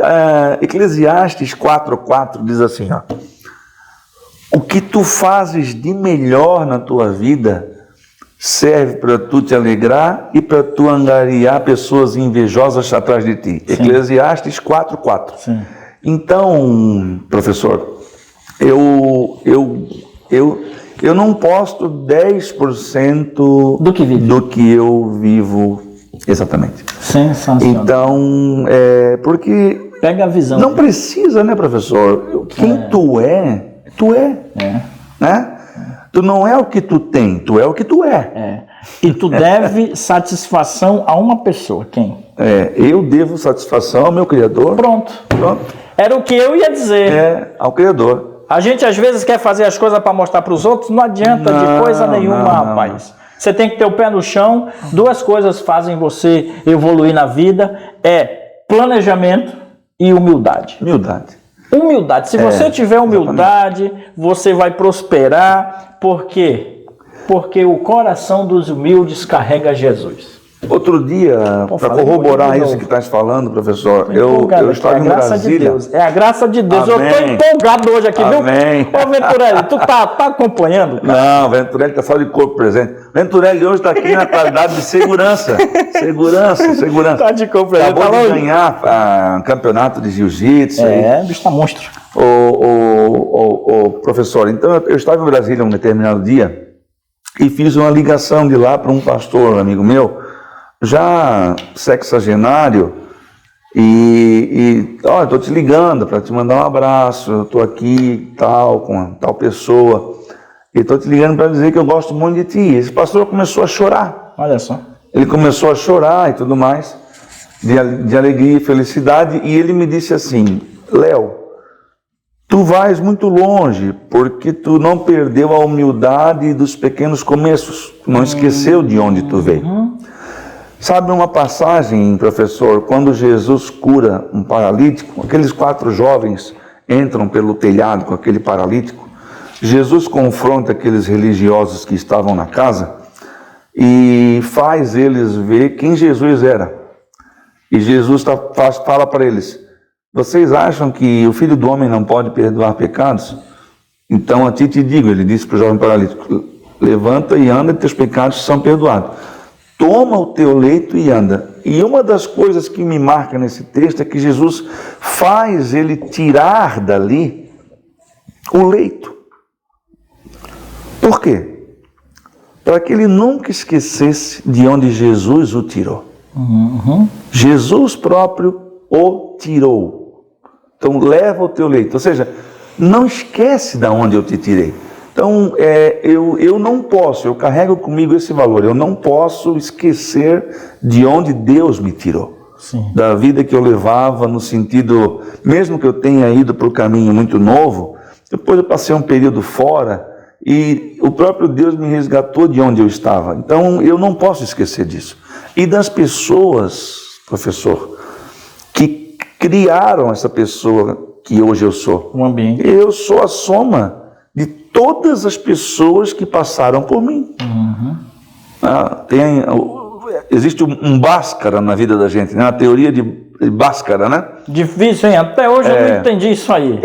Eclesiastes 4:4 diz assim, ó: o que tu fazes de melhor na tua vida serve para tu te alegrar e para tu angariar pessoas invejosas atrás de ti. Sim. Eclesiastes 4:4. Sim. Então, professor, eu não posto 10% do que eu vivo exatamente. Sensacional. Então, porque pega a visão. Não precisa, né, professor? Quem tu é, né? Tu não é o que tu tem, tu é o que tu é. E tu deve satisfação a uma pessoa. Quem? Eu devo satisfação ao meu Criador. Pronto. Era o que eu ia dizer. Ao Criador. A gente às vezes quer fazer as coisas para mostrar para os outros, não adianta de coisa nenhuma, rapaz. Você tem que ter o pé no chão. Duas coisas fazem você evoluir na vida: planejamento e humildade. Humildade. Se você tiver humildade, você vai prosperar. Por quê? porque o coração dos humildes carrega Jesus. Outro dia, para corroborar isso que estás falando, professor, eu estava em Brasília. É a graça de Deus. Amém. Eu estou empolgado hoje aqui, Amém. viu? Ô, Venturelli, tu tá acompanhando? Cara? Não, Venturelli está só de corpo presente. Venturelli hoje está aqui na qualidade de segurança. Segurança. Tá de corpo presente. Acabou de ganhar um campeonato de jiu-jitsu. O bicho tá monstro. Professor, então eu estava em Brasília um determinado dia e fiz uma ligação de lá para um pastor, amigo meu, já sexagenário, olha, estou te ligando para te mandar um abraço, eu estou aqui com tal pessoa, e estou te ligando para dizer que eu gosto muito de ti. Esse pastor começou a chorar. Olha só. Ele começou a chorar e tudo mais, de alegria e felicidade, e ele me disse assim: Léo, tu vais muito longe, porque tu não perdeu a humildade dos pequenos começos, não esqueceu de onde tu veio. Sabe uma passagem, professor, quando Jesus cura um paralítico, aqueles 4 jovens entram pelo telhado com aquele paralítico, Jesus confronta aqueles religiosos que estavam na casa e faz eles ver quem Jesus era. E Jesus fala para eles: vocês acham que o Filho do Homem não pode perdoar pecados? Então a ti te digo, ele disse para o jovem paralítico: levanta e anda, e teus pecados são perdoados. Toma o teu leito e anda. E uma das coisas que me marca nesse texto é que Jesus faz ele tirar dali o leito. Por quê? Para que ele nunca esquecesse de onde Jesus o tirou. Jesus próprio o tirou. Então leva o teu leito. Ou seja, não esquece de onde eu te tirei. Então, eu não posso, eu carrego comigo esse valor, eu não posso esquecer de onde Deus me tirou. Sim. Da vida que eu levava, no sentido, mesmo que eu tenha ido para o caminho muito novo, depois eu passei um período fora e o próprio Deus me resgatou de onde eu estava. Então, eu não posso esquecer disso. E das pessoas, professor, que criaram essa pessoa que hoje eu sou. Um ambiente. Eu sou a soma de todas as pessoas que passaram por mim. Existe um Bhaskara na vida da gente, né? A teoria de Bhaskara, né? Difícil, hein? Até hoje eu não entendi isso aí.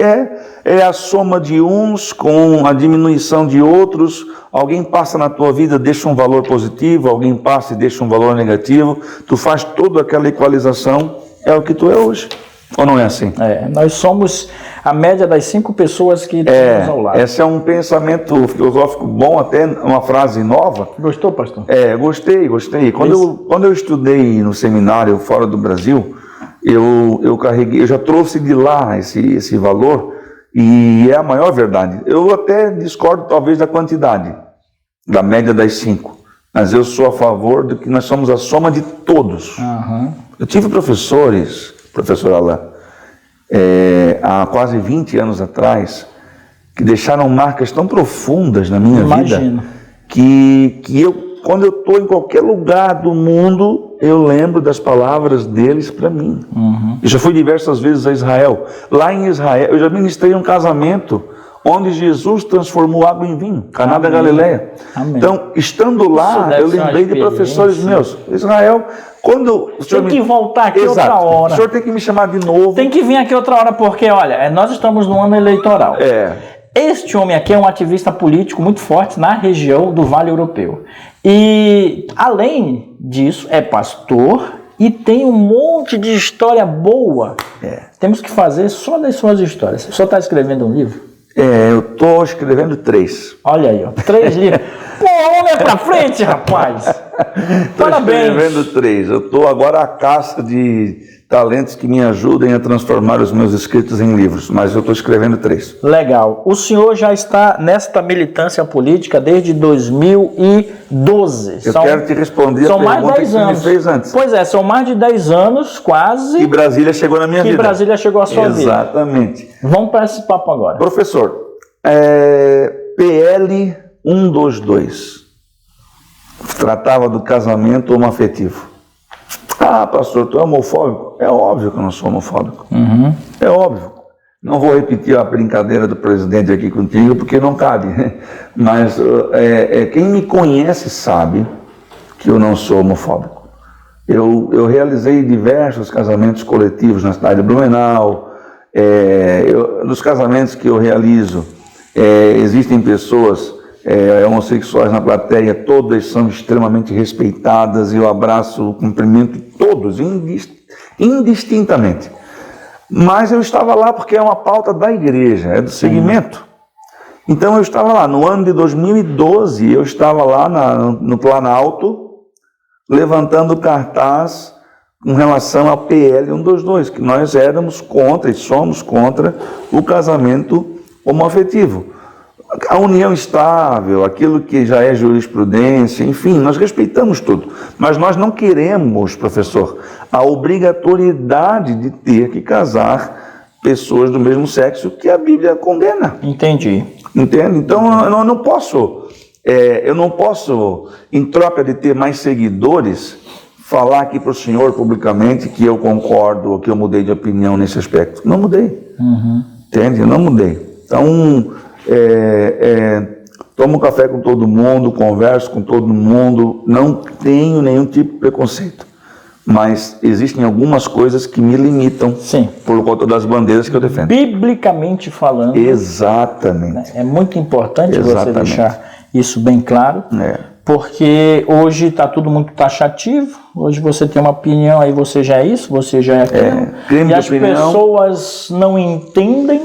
É a soma de uns com a diminuição de outros. Alguém passa na tua vida, deixa um valor positivo, alguém passa e deixa um valor negativo. Tu faz toda aquela equalização, é o que tu é hoje. Ou não é assim? Nós somos a média das 5 pessoas que temos ao lado. Esse é um pensamento filosófico bom, até uma frase nova. Gostou, pastor? Gostei. Quando eu estudei no seminário fora do Brasil, eu já trouxe de lá esse valor, e é a maior verdade. Eu até discordo talvez da quantidade, da média das 5, mas eu sou a favor de que nós somos a soma de todos. Eu tive professores, professor Alain, há quase 20 anos atrás, que deixaram marcas tão profundas na minha vida, que quando eu estou em qualquer lugar do mundo, eu lembro das palavras deles para mim. Eu já fui diversas vezes a Israel. Lá em Israel, eu já ministrei um casamento onde Jesus transformou água em vinho, Caná da Galileia. Então, estando lá, eu lembrei de professores meus. Israel, quando o senhor tem que voltar aqui outra hora. O senhor tem que me chamar de novo. Tem que vir aqui outra hora, porque, olha, nós estamos no ano eleitoral. Este homem aqui é um ativista político muito forte na região do Vale Europeu. E, além disso, é pastor e tem um monte de história boa. Temos que fazer só das suas histórias. O senhor está escrevendo um livro? Eu estou escrevendo 3. Olha aí, ó, 3 livros. Pô, homem é pra frente, rapaz. Parabéns. Estou escrevendo 3. Eu estou agora à caça de talentos que me ajudem a transformar os meus escritos em livros, mas eu estou escrevendo 3. Legal. O senhor já está nesta militância política desde 2012. Eu quero te responder a pergunta que você me fez antes. Pois é, são mais de 10 anos, quase. Que Brasília chegou na minha vida. Que Brasília chegou à sua vida. Exatamente. Vamos para esse papo agora. Professor, PL 122 tratava do casamento homoafetivo. Ah, pastor, tu é homofóbico? É óbvio que eu não sou homofóbico. É óbvio. Não vou repetir a brincadeira do presidente aqui contigo, porque não cabe. Mas quem me conhece sabe que eu não sou homofóbico. Eu realizei diversos casamentos coletivos na cidade de Blumenau. Nos casamentos que eu realizo, existem pessoas homossexuais na plateia, todas são extremamente respeitadas. Eu abraço, cumprimento todos, indistintamente. Mas eu estava lá porque é uma pauta da igreja, é do segmento. Então eu estava lá, no ano de 2012, eu estava lá no Planalto, levantando cartaz com relação à PL 122, que nós éramos contra e somos contra o casamento homoafetivo. A união estável, aquilo que já é jurisprudência, enfim, nós respeitamos tudo. Mas nós não queremos, professor, a obrigatoriedade de ter que casar pessoas do mesmo sexo que a Bíblia condena. Entendi. Entende? Então eu não posso, em troca de ter mais seguidores, falar aqui para o senhor publicamente que eu concordo ou que eu mudei de opinião nesse aspecto. Não mudei. Entende? Eu não mudei. Então, tomo café com todo mundo, converso com todo mundo, não tenho nenhum tipo de preconceito. Mas existem algumas coisas que me limitam. Sim. Por conta das bandeiras que eu defendo. Biblicamente falando. Exatamente. É muito importante Exatamente. você deixar isso bem claro, porque hoje está tudo muito taxativo. Hoje você tem uma opinião, aí você já é isso, você já é aquilo. Crime E de as opinião. pessoas não entendem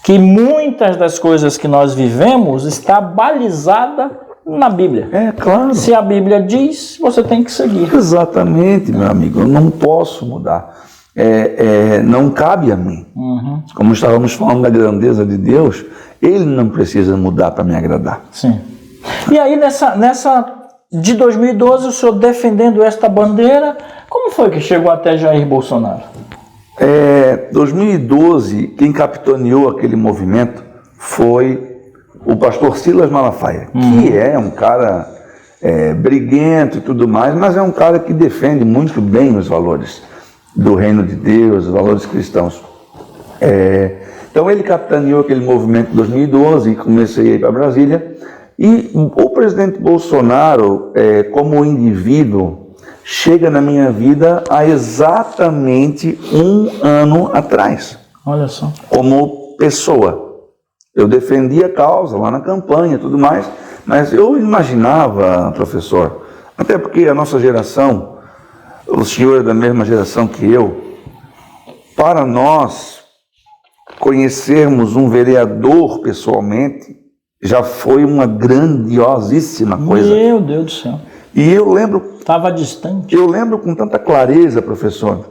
que muitas das coisas que nós vivemos está balizada na Bíblia. Claro. Se a Bíblia diz, você tem que seguir. Exatamente, meu amigo. Eu não posso mudar. Não cabe a mim. Como estávamos falando da grandeza de Deus, Ele não precisa mudar para me agradar. Sim. E aí, nessa de 2012, o senhor defendendo esta bandeira, como foi que chegou até Jair Bolsonaro? 2012, quem capitaneou aquele movimento foi o pastor Silas Malafaia, que é um cara briguento e tudo mais, mas é um cara que defende muito bem os valores do reino de Deus, os valores cristãos. Então ele capitaneou aquele movimento em 2012 e comecei a ir para Brasília. E o presidente Bolsonaro, como indivíduo, chega na minha vida há exatamente 1 ano atrás. Olha só. Como pessoa. Eu defendi a causa lá na campanha e tudo mais, mas eu imaginava, professor, até porque a nossa geração, o senhor é da mesma geração que eu, para nós conhecermos um vereador pessoalmente, já foi uma grandiosíssima coisa. Meu Deus do céu. E eu lembro... Estava distante. Eu lembro com tanta clareza, professor,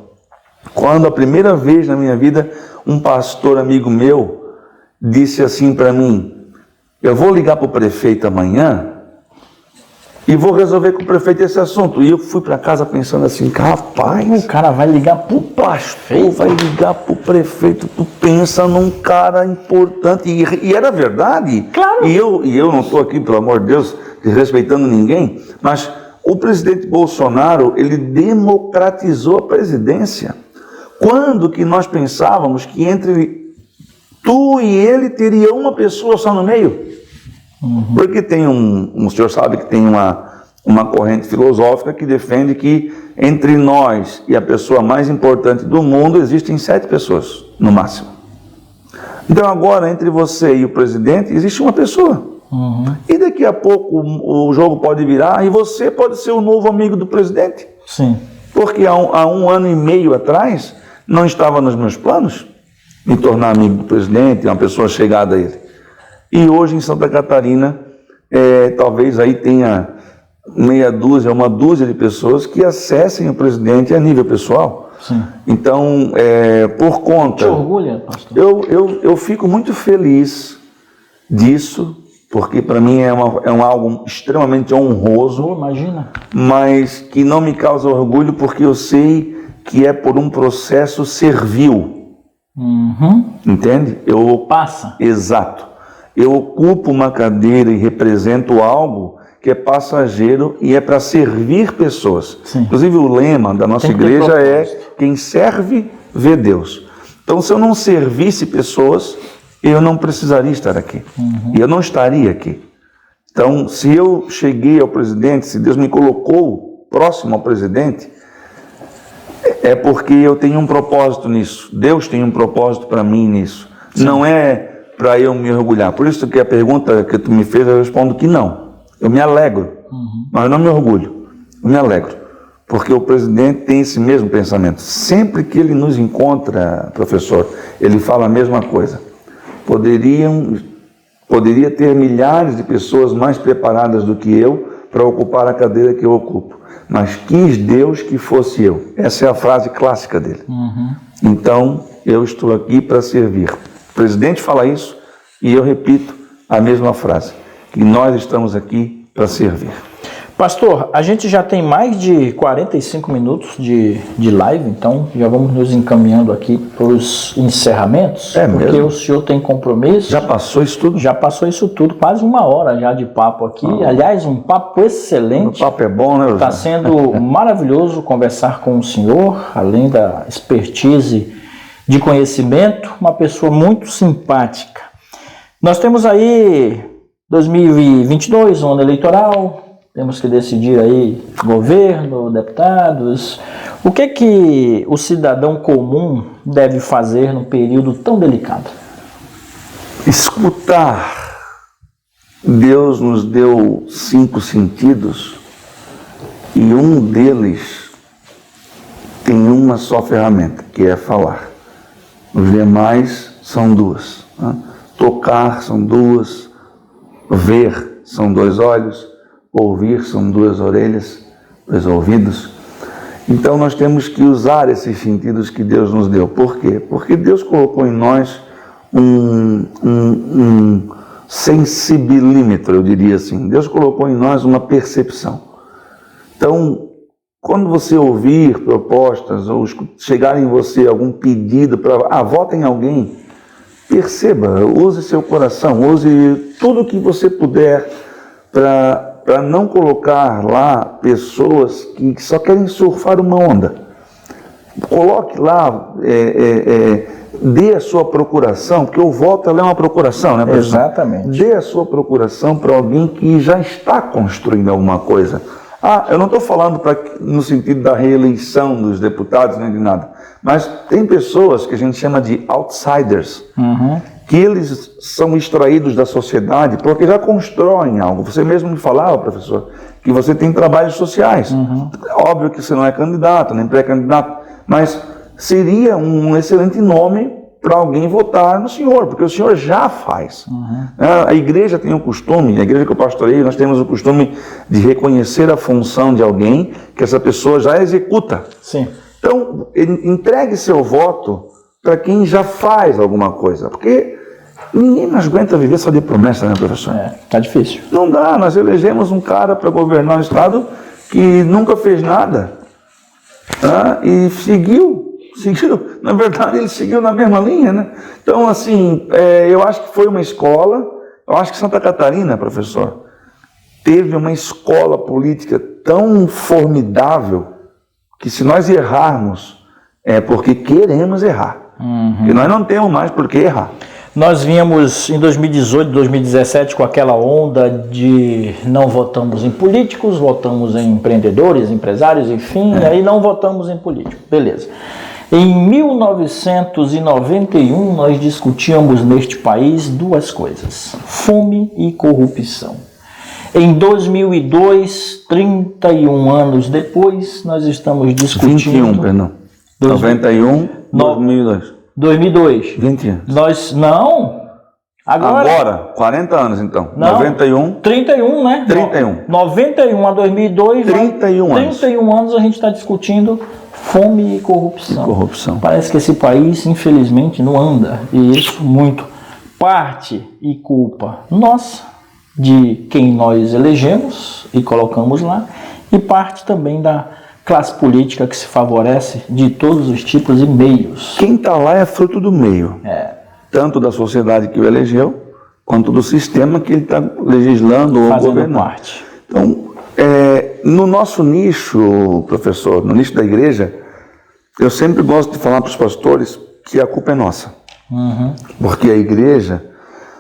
quando a primeira vez na minha vida, um pastor amigo meu disse assim para mim: eu vou ligar para o prefeito amanhã e vou resolver com o prefeito esse assunto. E eu fui para casa pensando assim, rapaz, o cara vai ligar para o pastor, vai ligar para o prefeito, tu pensa num cara importante. E era verdade. Claro. E eu não estou aqui, pelo amor de Deus, desrespeitando ninguém, mas o presidente Bolsonaro, ele democratizou a presidência. Quando que nós pensávamos que entre tu e ele teria uma pessoa só no meio? Porque tem o senhor sabe que tem uma corrente filosófica que defende que entre nós e a pessoa mais importante do mundo existem 7 pessoas, no máximo. Então agora, entre você e o presidente, existe uma pessoa. E daqui a pouco o jogo pode virar e você pode ser o novo amigo do presidente. Sim. Porque há 1 ano e meio atrás, não estava nos meus planos me tornar amigo do presidente, uma pessoa chegada a ele. E hoje em Santa Catarina, talvez aí tenha uma dúzia de pessoas que acessem o presidente a nível pessoal. Sim. Então, por conta... Te orgulha, pastor? Eu fico muito feliz disso, porque para mim é algo extremamente honroso, Imagina. mas que não me causa orgulho porque eu sei que é por um processo servil. Entende? Passa. Exato. Eu ocupo uma cadeira e represento algo que é passageiro e é para servir pessoas. Sim. Inclusive o lema da nossa Tem que ter igreja é: propósito. quem serve, vê Deus. Então, se eu não servisse pessoas, eu não precisaria estar aqui. E eu não estaria aqui. Então, se eu cheguei ao presidente, se Deus me colocou próximo ao presidente, é porque eu tenho um propósito nisso. Deus tem um propósito para mim nisso. Sim. Não é para eu me orgulhar. Por isso que a pergunta que tu me fez, eu respondo que não. Eu me alegro, mas não me orgulho. Eu me alegro. Porque o presidente tem esse mesmo pensamento. Sempre que ele nos encontra, professor, ele fala a mesma coisa. Poderia ter milhares de pessoas mais preparadas do que eu para ocupar a cadeira que eu ocupo. Mas quis Deus que fosse eu. Essa é a frase clássica dele. Então, eu estou aqui para servir. O presidente fala isso e eu repito a mesma frase. Que nós estamos aqui para servir. Pastor, a gente já tem mais de 45 minutos de live, então já vamos nos encaminhando aqui para os encerramentos. Porque mesmo? O senhor tem compromisso. Já passou isso tudo? Já passou isso tudo, quase uma hora já de papo aqui. Aliás, um papo excelente. O papo é bom, né? Está sendo maravilhoso conversar com o senhor, além da expertise de conhecimento, uma pessoa muito simpática. Nós temos aí 2022, ano eleitoral. Temos que decidir aí governo, deputados. O que o cidadão comum deve fazer num período tão delicado? Escutar. Deus nos deu 5 sentidos e um deles tem uma só ferramenta, que é falar. Os demais são 2. Né? Tocar são 2, ver são 2 olhos, ouvir são 2 orelhas, 2 ouvidos. Então nós temos que usar esses sentidos que Deus nos deu. Por quê? Porque Deus colocou em nós um sensibilímetro, eu diria assim. Deus colocou em nós uma percepção. Então, quando você ouvir propostas ou chegar em você algum pedido para vota em alguém, perceba, use seu coração, use tudo o que você puder para não colocar lá pessoas que só querem surfar uma onda. Coloque lá, dê a sua procuração, porque o voto é uma procuração, né, professor? Exatamente. Dê a sua procuração para alguém que já está construindo alguma coisa. Eu não estou falando no sentido da reeleição dos deputados, nem de nada, mas tem pessoas que a gente chama de outsiders, que eles são extraídos da sociedade porque já constroem algo. Você mesmo me falava, professor, que você tem trabalhos sociais. Óbvio que você não é candidato, nem pré-candidato, mas seria um excelente nome para alguém votar no senhor, porque o senhor já faz. A igreja tem o costume, a igreja que eu pastorei, nós temos o costume de reconhecer a função de alguém que essa pessoa já executa. Sim. Então, entregue seu voto para quem já faz alguma coisa, porque ninguém mais aguenta viver só de promessa, né, professor? Tá difícil. Não dá, nós elegemos um cara para governar o estado que nunca fez nada, e seguiu, na verdade ele seguiu na mesma linha, né? Então, assim, eu acho que foi uma escola, eu acho que Santa Catarina, professor, teve uma escola política tão formidável que se nós errarmos, é porque queremos errar. E nós não temos mais por que errar. Nós vínhamos em 2018, 2017 com aquela onda de não votamos em políticos, votamos em empreendedores, empresários, enfim, aí não votamos em políticos. Beleza. Em 1991 nós discutíamos neste país 2 coisas, fome e corrupção. Em 2002, 31 anos depois, nós estamos discutindo... 21, perdão. 91, 2002. 2002. 20 anos. Nós, não. Agora, 40 anos então. Não, 91. 31, né? 31. 91 a 2002. 31 anos. 31 anos a gente está discutindo fome e corrupção. Parece que esse país, infelizmente, não anda. E isso muito parte e culpa nossa, de quem nós elegemos e colocamos lá, e parte também da classe política que se favorece de todos os tipos e meios. Quem está lá é fruto do meio. Tanto da sociedade que o elegeu, quanto do sistema que ele está legislando ou governando. Parte. Então, no nosso nicho, professor, no nicho da igreja, eu sempre gosto de falar para os pastores que a culpa é nossa. Porque a igreja,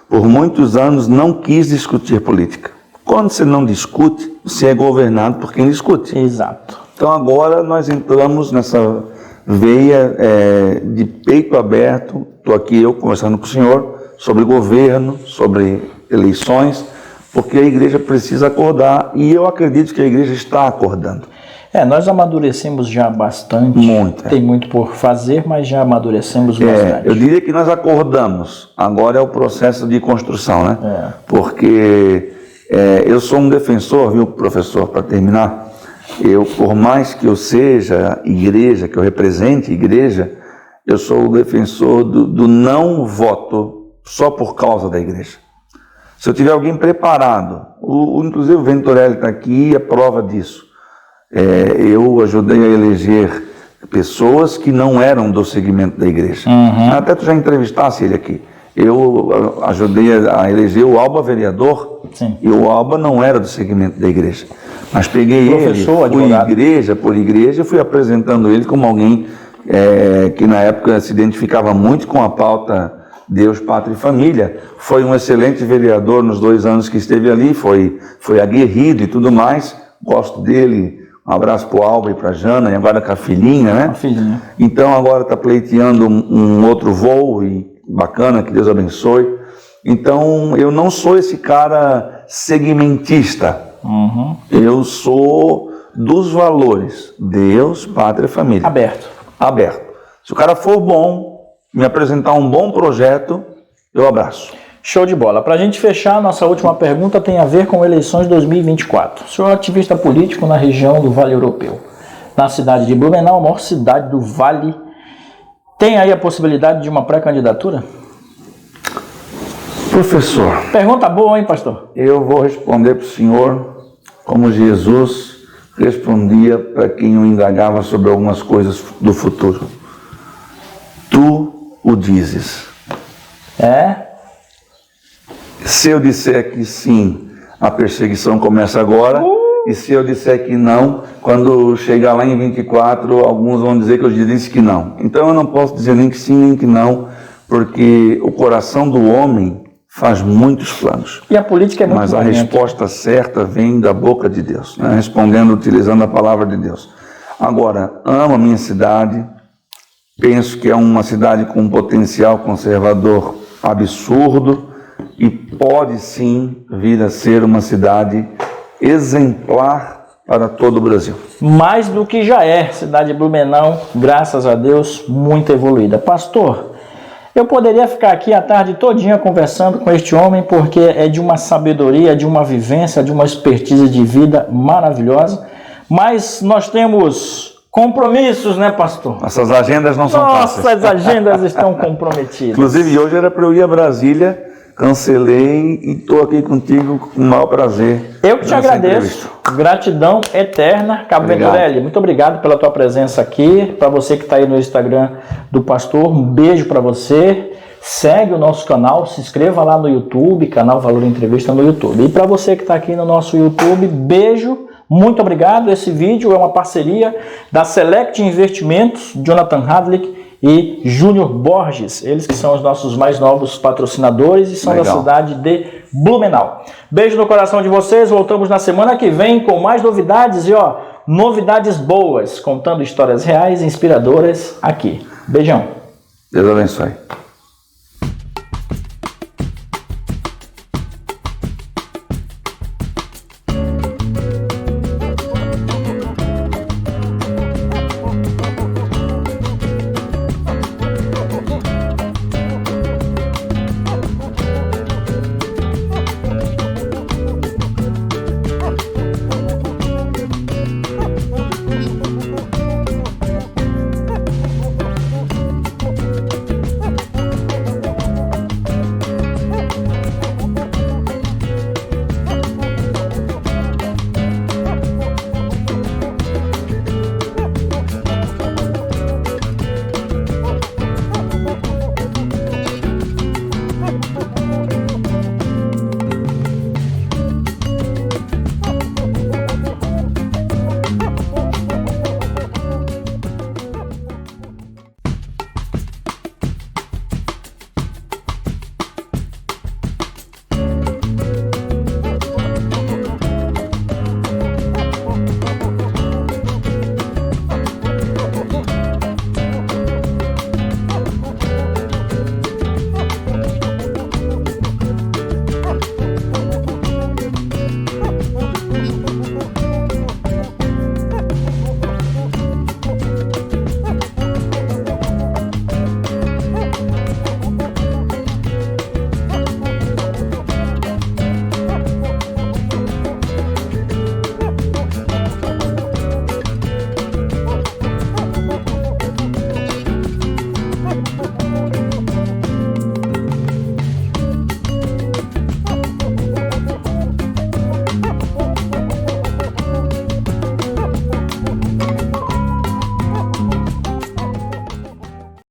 por muitos anos, não quis discutir política. Quando você não discute, você é governado por quem discute. Exato. Então agora nós entramos nessa veia de peito aberto. Estou aqui eu conversando com o senhor sobre governo, sobre eleições, porque a igreja precisa acordar e eu acredito que a igreja está acordando. Nós amadurecemos já bastante. Muito. Tem muito por fazer, mas já amadurecemos bastante. Eu diria que nós acordamos. Agora é o processo de construção, né? Porque eu sou um defensor, viu, professor, para terminar. Por mais que eu seja igreja, que eu represente igreja, eu sou o defensor do não voto só por causa da igreja. Se eu tiver alguém preparado, inclusive o Venturelli está aqui, é prova disso. Eu ajudei a eleger pessoas que não eram do segmento da igreja. Até tu já entrevistasse ele aqui. Eu ajudei a eleger o Alba vereador. Sim. E o Alba não era do segmento da igreja. Mas peguei Professor, ele, fui advogado. igreja por igreja, fui apresentando ele como alguém que na época se identificava muito com a pauta Deus, Pátria e Família. Foi um excelente vereador nos 2 anos que esteve ali, foi aguerrido e tudo mais. Gosto dele. Um abraço para o Alba e para a Jana, e agora com a filhinha, né? A filhinha. Então agora está pleiteando um outro voo, e bacana, que Deus abençoe. Então eu não sou esse cara segmentista. Eu sou dos valores Deus, Pátria e Família. Aberto. Se o cara for bom, me apresentar um bom projeto, eu abraço. Show de bola. Para a gente fechar, nossa última pergunta tem a ver com eleições 2024. O senhor é ativista político na região do Vale Europeu, na cidade de Blumenau, a maior cidade do Vale. Tem aí a possibilidade de uma pré-candidatura? Professor, Pergunta boa, hein, pastor? eu vou responder para o senhor como Jesus respondia para quem o indagava sobre algumas coisas do futuro. Tu o dizes. Se eu disser que sim, a perseguição começa agora. E se eu disser que não, quando chegar lá em 24, alguns vão dizer que eu disse que não. Então eu não posso dizer nem que sim, nem que não, porque o coração do homem faz muitos planos. E a política é muito Mas a movimento. resposta certa vem da boca de Deus, né? Respondendo, utilizando a palavra de Deus. Agora, amo a minha cidade, penso que é uma cidade com um potencial conservador absurdo, e pode sim vir a ser uma cidade exemplar para todo o Brasil. Mais do que já é. Cidade de Blumenau, graças a Deus, muito evoluída. Pastor, eu poderia ficar aqui a tarde todinha conversando com este homem, porque é de uma sabedoria, de uma vivência, de uma expertise de vida maravilhosa, mas nós temos compromissos, né, pastor? Nossas agendas não são fáceis. Nossas agendas estão comprometidas. Inclusive, hoje era para eu ir a Brasília, cancelei e estou aqui contigo com o maior prazer. Eu que te agradeço. Gratidão eterna. Cabo Venturelli, muito obrigado pela tua presença aqui. Para você que está aí no Instagram do pastor, um beijo para você. Segue o nosso canal, se inscreva lá no YouTube, canal Valor Entrevista no YouTube. E para você que está aqui no nosso YouTube, beijo. Muito obrigado. Esse vídeo é uma parceria da Select Investimentos, Jonathan Hadlick e Júnior Borges, eles que são os nossos mais novos patrocinadores e são da cidade de Blumenau. Beijo no coração de vocês, voltamos na semana que vem com mais novidades e novidades boas, contando histórias reais e inspiradoras aqui. Beijão. Deus abençoe.